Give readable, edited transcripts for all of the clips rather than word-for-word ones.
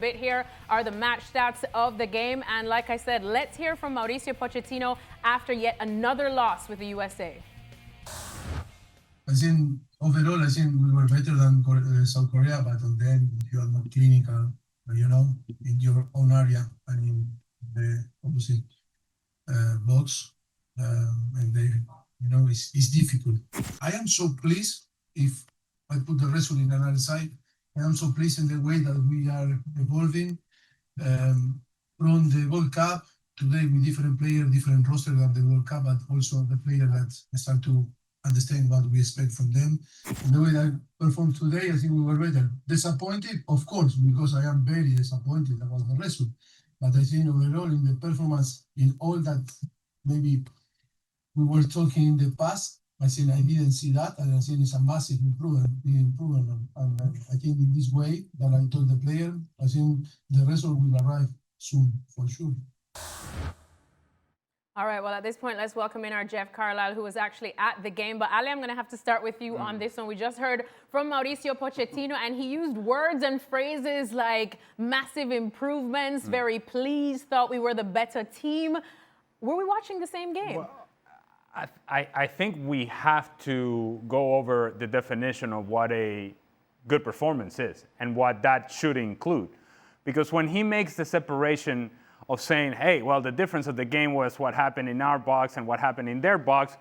Bit here are the match stats of the game, and like I said, let's hear from Mauricio Pochettino after yet another loss with the USA. I think overall, I think we were better than South Korea, but then you are not clinical, in your own area and in the opposite box, and it's difficult. I am so pleased if I put the result in another side. I am so pleased in the way that we are evolving from the World Cup today with different players, different roster than the World Cup, but also the players that start to understand what we expect from them. And the way that I performed today, I think we were better. Disappointed, of course, because I am very disappointed about the result. But I think overall in the performance, in all that maybe we were talking in the past, I think I didn't see that, and I think it's a massive improvement. And I think in this way that I told the player, I think the result will arrive soon, for sure. All right, well, at this point, let's welcome in our Jeff Carlisle, who was actually at the game. But Ali, I'm going to have to start with you on this one. We just heard from Mauricio Pochettino, and he used words and phrases like massive improvements, very pleased, thought we were the better team. Were we watching the same game? Well, I think we have to go over the definition of what a good performance is and what that should include. Because when he makes the separation of saying, hey, well, the difference of the game was what happened in our box and what happened in their box,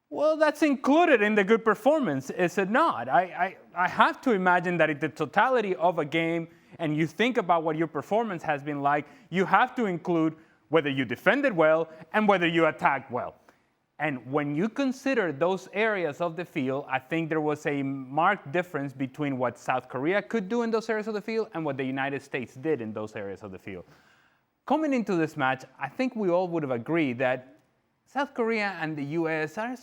well, that's included in the good performance, is it not? I have to imagine that in the totality of a game, and you think about what your performance has been like, you have to include whether you defended well and whether you attacked well. And when you consider those areas of the field, I think there was a marked difference between what South Korea could do in those areas of the field and what the United States did in those areas of the field. Coming into this match, I think we all would have agreed that South Korea and the US are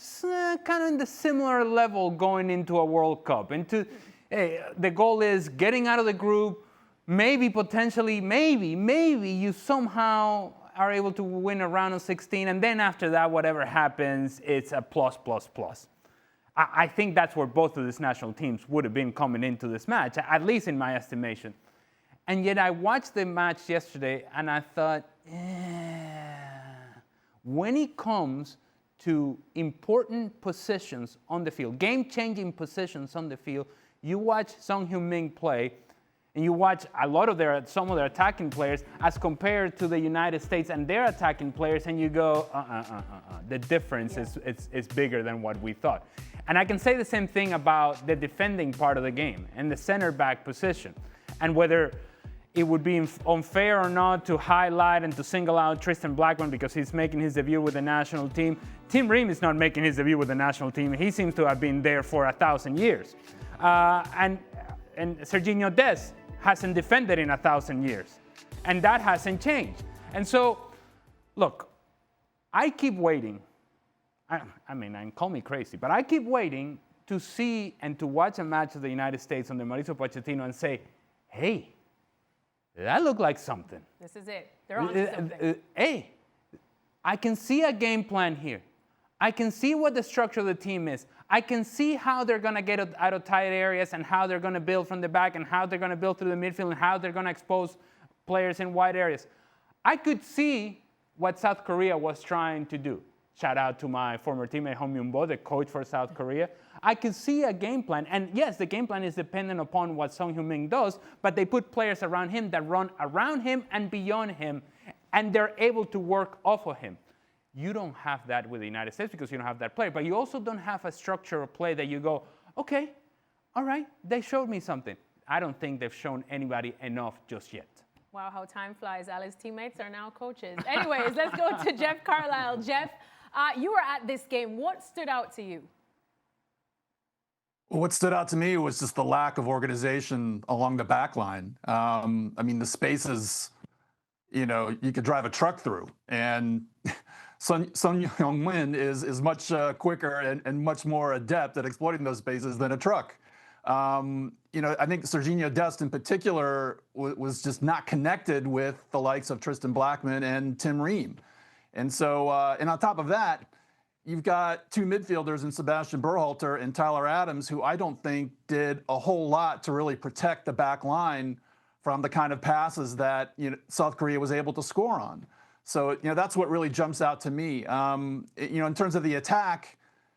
kind of in the similar level going into a World Cup. The goal is getting out of the group, maybe potentially, maybe you somehow are able to win a round of 16, and then after that, whatever happens, it's a plus. I think that's where both of these national teams would have been coming into this match, at least in my estimation. And yet I watched the match yesterday, and I thought, when it comes to important positions on the field, game-changing positions on the field, you watch Son Heung-min play, and you watch some of their attacking players as compared to the United States and their attacking players, and you go, the difference is bigger than what we thought. And I can say the same thing about the defending part of the game and the center back position, and whether it would be unfair or not to highlight and to single out Tristan Blackman because he's making his debut with the national team. Tim Ream is not making his debut with the national team. He seems to have been there for 1,000 years. And Serginho Dest hasn't defended in 1,000 years. And that hasn't changed. And so, look, I keep waiting. And call me crazy, but I keep waiting to see and to watch a match of the United States under Mauricio Pochettino and say, hey, that looked like something. This is it. They're on to something. Hey, I can see a game plan here. I can see what the structure of the team is. I can see how they're going to get out of tight areas and how they're going to build from the back and how they're going to build through the midfield and how they're going to expose players in wide areas. I could see what South Korea was trying to do. Shout out to my former teammate, Hong Myung-bo, the coach for South Korea. I could see a game plan. And yes, the game plan is dependent upon what Son Heung-min does, but they put players around him that run around him and beyond him, and they're able to work off of him. You don't have that with the United States because you don't have that player, but you also don't have a structure of play that you go, okay, all right, they showed me something. I don't think they've shown anybody enough just yet. Wow, how time flies. Ali's teammates are now coaches. Anyways, let's go to Jeff Carlisle. Jeff, you were at this game. What stood out to you? What stood out to me was just the lack of organization along the back line. The spaces, you could drive a truck through, and Son Heung-min is much quicker and much more adept at exploiting those spaces than a truck. I think Serginho Dest in particular was just not connected with the likes of Tristan Blackman and Tim Ream. And so, and on top of that, you've got two midfielders in Sebastian Berhalter and Tyler Adams, who I don't think did a whole lot to really protect the back line from the kind of passes that South Korea was able to score on. So that's what really jumps out to me. In terms of the attack,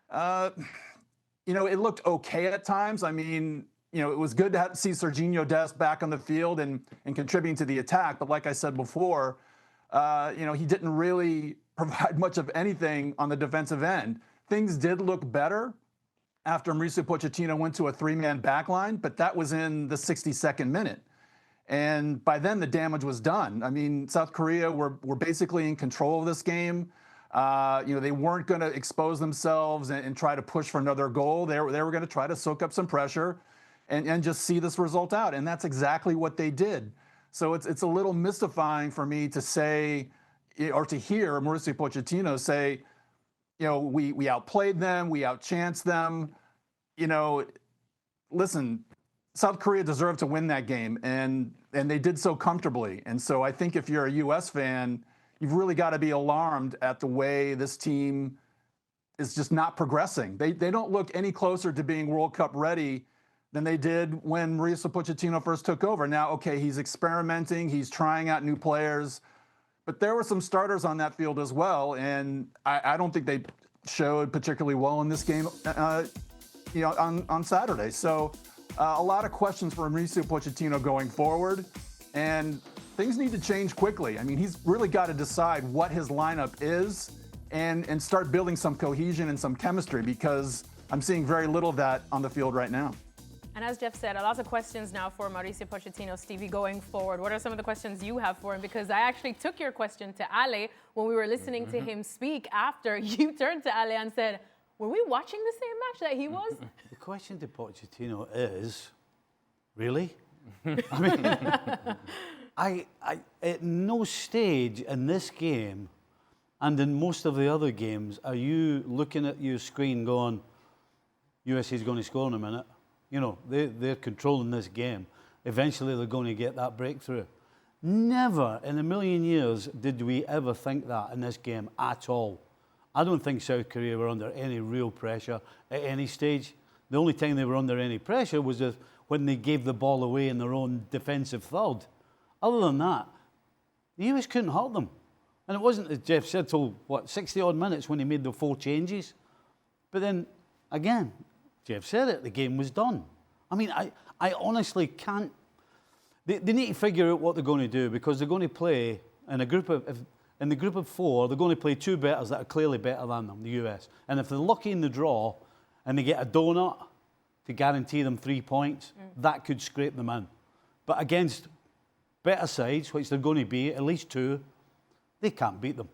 it looked okay at times. I mean, it was good to see Serginho Dest back on the field and contributing to the attack. But like I said before, he didn't really provide much of anything on the defensive end. Things did look better after Mauricio Pochettino went to a three-man backline, but that was in the 62nd minute. And by then, the damage was done. I mean, South Korea were basically in control of this game. They weren't going to expose themselves and try to push for another goal. They were going to try to soak up some pressure and just see this result out. And that's exactly what they did. So it's a little mystifying for me to say, or to hear Mauricio Pochettino say, we outplayed them, we outchanced them. Listen, South Korea deserved to win that game, and they did so comfortably. And so I think if you're a U.S. fan, you've really got to be alarmed at the way this team is just not progressing. They don't look any closer to being World Cup ready than they did when Mauricio Pochettino first took over. Now, okay, he's experimenting, he's trying out new players, but there were some starters on that field as well, and I don't think they showed particularly well in this game, on Saturday. So a lot of questions for Mauricio Pochettino going forward, and things need to change quickly. I mean, he's really got to decide what his lineup is and start building some cohesion and some chemistry, because I'm seeing very little of that on the field right now. And as Jeff said, a lot of questions now for Mauricio Pochettino. Stevie, going forward, what are some of the questions you have for him? Because I actually took your question to Ale when we were listening to him speak after you turned to Ale and said, were we watching the same match that he was? The question to Pochettino is, really? I mean, I at no stage in this game and in most of the other games are you looking at your screen going, USA is going to score in a minute. They're controlling this game. Eventually, they're going to get that breakthrough. Never in a million years did we ever think that in this game at all. I don't think South Korea were under any real pressure at any stage. The only time they were under any pressure was when they gave the ball away in their own defensive third. Other than that, the US couldn't hurt them. And it wasn't, as Jeff said, till 60-odd minutes when he made the 4 changes. But then, again, Jeff said it, the game was done. I mean, I honestly can't. They need to figure out what they're going to do, because they're going to play in the group of 4, they're going to play 2 betters that are clearly better than them, the US. And if they're lucky in the draw and they get a donut to guarantee them 3 points, that could scrape them in. But against better sides, which they're going to be, at least 2, they can't beat them.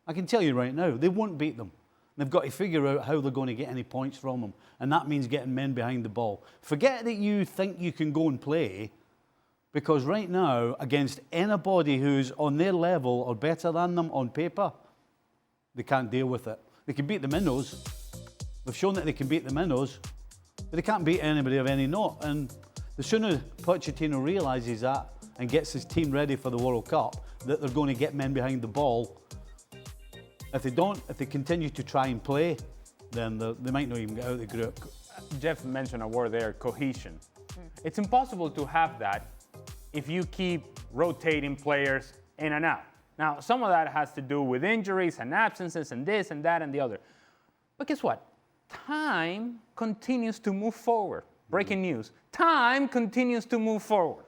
I can tell you right now, they won't beat them. They've got to figure out how they're going to get any points from them. And that means getting men behind the ball. Forget that you think you can go and play, because right now, against anybody who's on their level or better than them on paper, they can't deal with it. They can beat the minnows. They've shown that they can beat the minnows, but they can't beat anybody of any note. And the sooner Pochettino realises that and gets his team ready for the World Cup, that they're going to get men behind the ball. If they don't, if they continue to try and play, then they might not even get out of the group. Jeff mentioned a word there, cohesion. It's impossible to have that if you keep rotating players in and out. Now, some of that has to do with injuries and absences and this and that and the other. But guess what? Time continues to move forward. Breaking news. Time continues to move forward.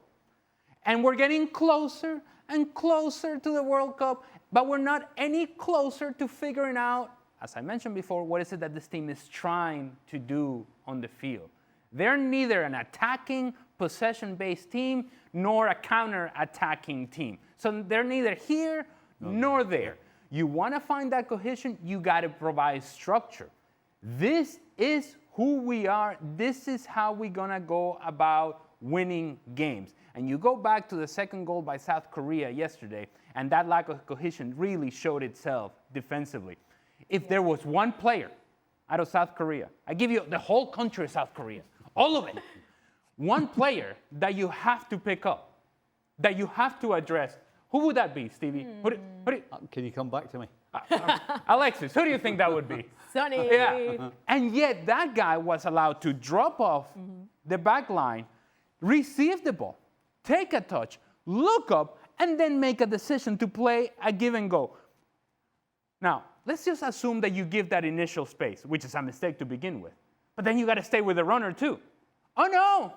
And we're getting closer and closer to the World Cup, but we're not any closer to figuring out, as I mentioned before, what is it that this team is trying to do on the field. They're neither an attacking, possession-based team nor a counter-attacking team. So they're neither here nor there. You want to find that cohesion, you got to provide structure. This is who we are. This is how we're going to go about winning games. And you go back to the second goal by South Korea yesterday, and that lack of cohesion really showed itself defensively. If there was one player out of South Korea, I give you the whole country of South Korea, all of it, one player that you have to pick up, that you have to address, who would that be, Stevie? Can you come back to me? Alexis, who do you think that would be? Sonny. Yeah. And yet that guy was allowed to drop off the back line, receive the ball, take a touch, look up, and then make a decision to play a give and go. Now, let's just assume that you give that initial space, which is a mistake to begin with. But then you got to stay with the runner too. Oh, no.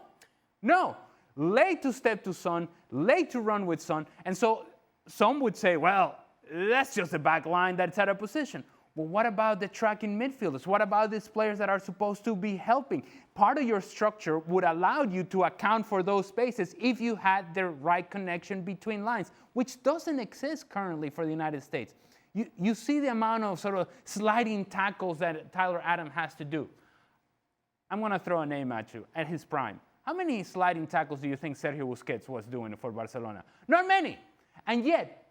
No. Late to step to Son, late to run with Son. And so some would say, well, that's just a back line that's out of position. Well, what about the tracking midfielders? What about these players that are supposed to be helping? Part of your structure would allow you to account for those spaces if you had the right connection between lines, which doesn't exist currently for the United States. You see the amount of sort of sliding tackles that Tyler Adams has to do. I'm going to throw a name at you, at his prime. How many sliding tackles do you think Sergio Busquets was doing for Barcelona? Not many. And yet,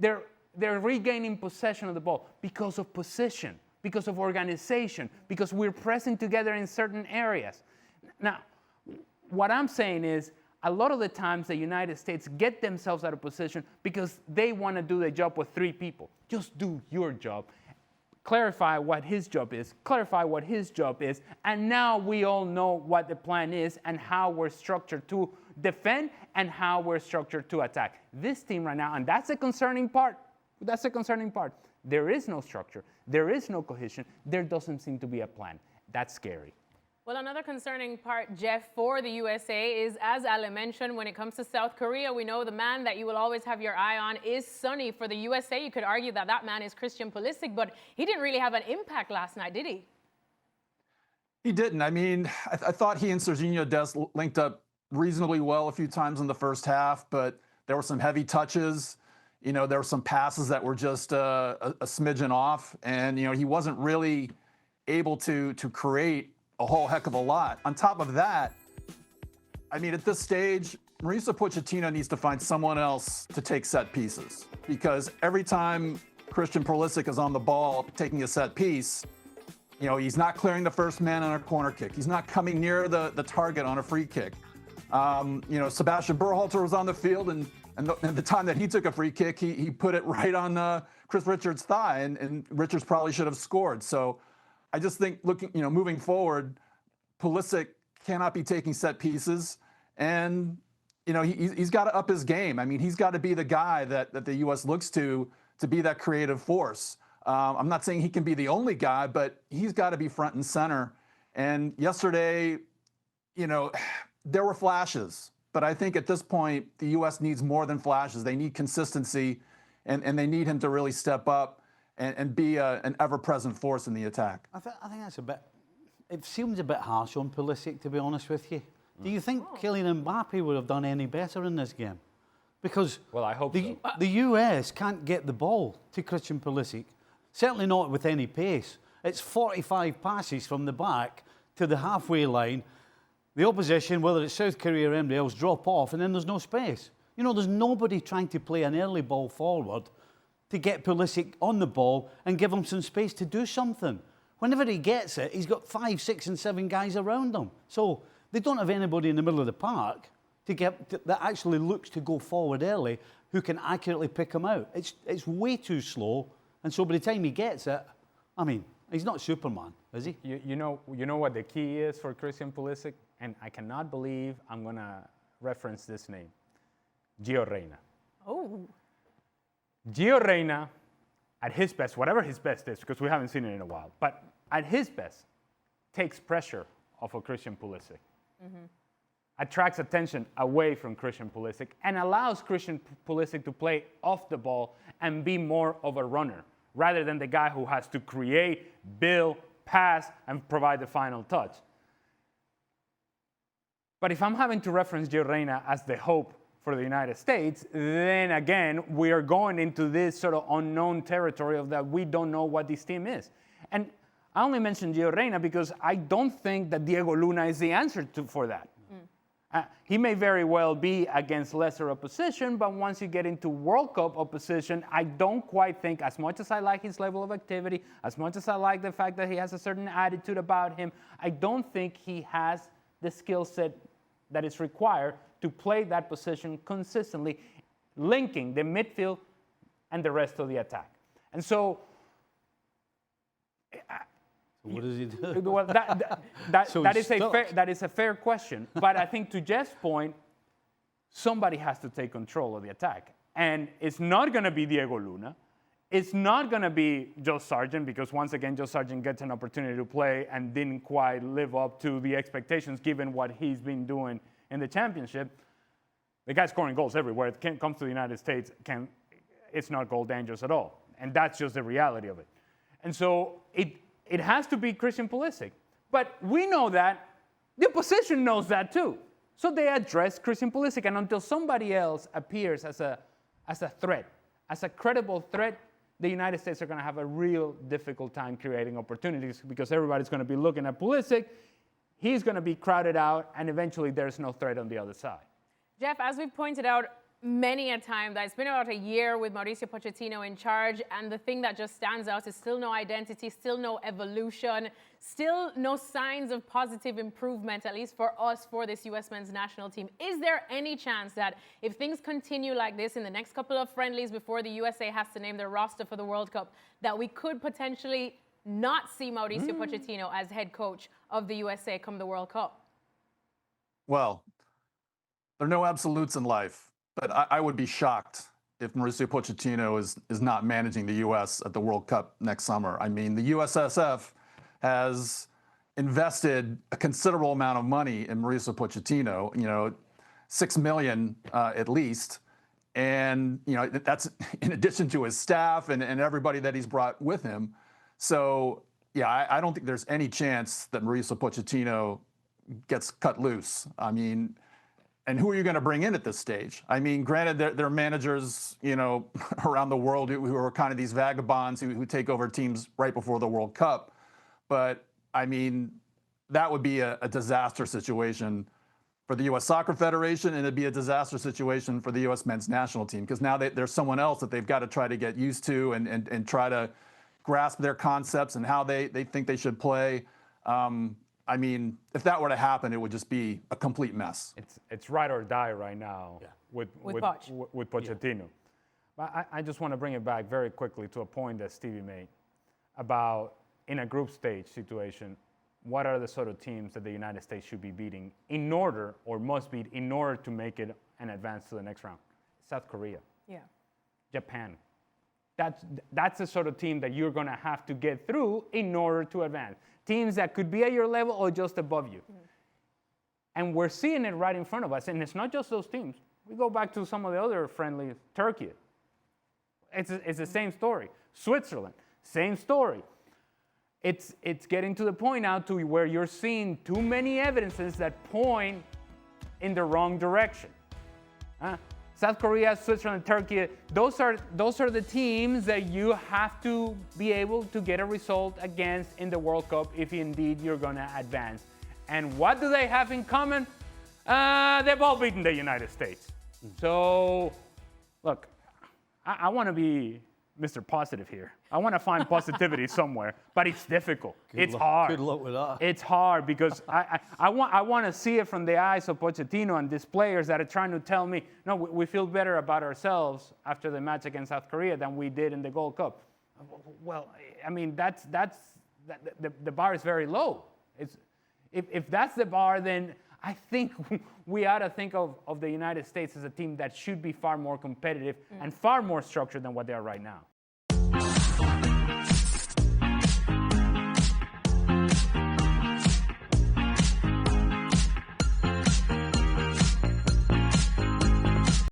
they're regaining possession of the ball because of position, because of organization, because we're pressing together in certain areas. Now, what I'm saying is, a lot of the times the United States get themselves out of position because they want to do the job with 3 people. Just do your job. Clarify what his job is, clarify what his job is, and now we all know what the plan is and how we're structured to defend and how we're structured to attack. This team right now, and that's a concerning part. That's a concerning part. There is no structure. There is no cohesion. There doesn't seem to be a plan. That's scary. Well, another concerning part, Jeff, for the USA is, as Ale mentioned, when it comes to South Korea, we know the man that you will always have your eye on is Sonny. For the USA, you could argue that that man is Christian Pulisic, but he didn't really have an impact last night, did he? He didn't. I mean, I thought he and Serginho Dest linked up reasonably well a few times in the first half, but there were some heavy touches. You know, there were some passes that were just a smidgen off, and, you know, he wasn't really able to create a whole heck of a lot. On top of that, I mean, at this stage, Mauricio Pochettino needs to find someone else to take set pieces, because every time Christian Pulisic is on the ball taking a set piece, you know, he's not clearing the first man on a corner kick. He's not coming near the target on a free kick. You know, Sebastian Berhalter was on the field, and the time that he took a free kick, he put it right on Chris Richards' thigh, and Richards probably should have scored. So I just think moving forward, Pulisic cannot be taking set pieces, and, you know, he's got to up his game. I mean, he's got to be the guy that the U.S. looks to be that creative force. I'm not saying he can be the only guy, but he's got to be front and center. And yesterday, you know, there were flashes, but I think at this point, the U.S. needs more than flashes. They need consistency, and they need him to really step up and be an ever-present force in the attack. I think that's a bit, it seems a bit harsh on Pulisic, to be honest with you. Do you think Kylian Mbappe would have done any better in this game? Because Well, I hope so. the US can't get the ball to Christian Pulisic, certainly not with any pace. It's 45 passes from the back to the halfway line. The opposition, whether it's South Korea or anybody else, drop off, and then there's no space. You know, there's nobody trying to play an early ball forward to get Pulisic on the ball and give him some space to do something. Whenever he gets it, he's got 5, 6, and 7 guys around him. So they don't have anybody in the middle of the park that actually looks to go forward early who can accurately pick him out. It's way too slow, and so by the time he gets it, I mean, he's not Superman, is he? You know what the key is for Christian Pulisic? And I cannot believe I'm going to reference this name. Gio Reyna. Oh. Gio Reyna, at his best, whatever his best is, because we haven't seen it in a while, but at his best, takes pressure off of Christian Pulisic. Attracts attention away from Christian Pulisic and allows Christian Pulisic to play off the ball and be more of a runner, rather than the guy who has to create, build, pass, and provide the final touch. But if I'm having to reference Gio Reyna as the hope for the United States, then again, we are going into this sort of unknown territory of that we don't know what this team is. And I only mentioned Gio Reyna because I don't think that Diego Luna is the answer for that. He may very well be against lesser opposition, but once you get into World Cup opposition, I don't quite think, as much as I like his level of activity, as much as I like the fact that he has a certain attitude about him, I don't think he has the skill set that is required to play that position consistently, linking the midfield and the rest of the attack. And so, What does he do? well, that is a fair question. But I think to Jeff's point, somebody has to take control of the attack. And it's not going to be Diego Luna. It's not going to be Joe Sargent, because once again, Joe Sargent gets an opportunity to play and didn't quite live up to the expectations given what he's been doing in the championship. The guy's scoring goals everywhere. It comes to the United States, it's not goal dangerous at all. And that's just the reality of it. And so it has to be Christian Pulisic. But we know that. The opposition knows that too. So they address Christian Pulisic. And until somebody else appears as a threat, as a credible threat, the United States are going to have a real difficult time creating opportunities, because everybody's going to be looking at Pulisic. He's going to be crowded out, and eventually there's no threat on the other side. Jeff, as we've pointed out many a time, that it's been about a year with Mauricio Pochettino in charge, and the thing that just stands out is still no identity, still no evolution, still no signs of positive improvement, at least for us, for this U.S. men's national team. Is there any chance that if things continue like this in the next couple of friendlies before the USA has to name their roster for the World Cup, that we could potentially not see Mauricio Pochettino as head coach of the USA come the World Cup? Well, there are no absolutes in life, but I would be shocked if Mauricio Pochettino is not managing the U.S. at the World Cup next summer. I mean, the USSF has invested a considerable amount of money in Mauricio Pochettino, $6 million at least. And, that's in addition to his staff and everybody that he's brought with him. So, yeah, I don't think there's any chance that Mauricio Pochettino gets cut loose. I mean, and who are you going to bring in at this stage? I mean, granted, there are managers, around the world who are kind of these vagabonds who take over teams right before the World Cup. But, I mean, that would be a disaster situation for the U.S. Soccer Federation, and it'd be a disaster situation for the U.S. men's national team, because now there's someone else that they've got to try to get used to and try to grasp their concepts and how they think they should play. I mean, if that were to happen, it would just be a complete mess. It's right or die right now with Pochettino. Yeah. But I just want to bring it back very quickly to a point that Stevie made about, in a group stage situation, what are the sort of teams that the United States should be beating in order, or must beat in order to make it and advance to the next round? South Korea. Yeah. Japan. That's the sort of team that you're going to have to get through in order to advance. Teams that could be at your level or just above you. Mm-hmm. And we're seeing it right in front of us. And it's not just those teams. We go back to some of the other friendlies. Turkey. It's the same story. Switzerland, same story. It's getting to the point now to where you're seeing too many evidences that point in the wrong direction. South Korea, Switzerland, Turkey, those are the teams that you have to be able to get a result against in the World Cup if indeed you're going to advance. And what do they have in common? They've all beaten the United States. So, look, I want to be Mr. Positive here. I want to find positivity somewhere, but it's difficult. It's hard. Good luck with that. It's hard because I want to see it from the eyes of Pochettino and these players that are trying to tell me, no, we feel better about ourselves after the match against South Korea than we did in the Gold Cup. Well, I mean, the bar is very low. If that's the bar, then I think we ought to think of the United States as a team that should be far more competitive and far more structured than what they are right now.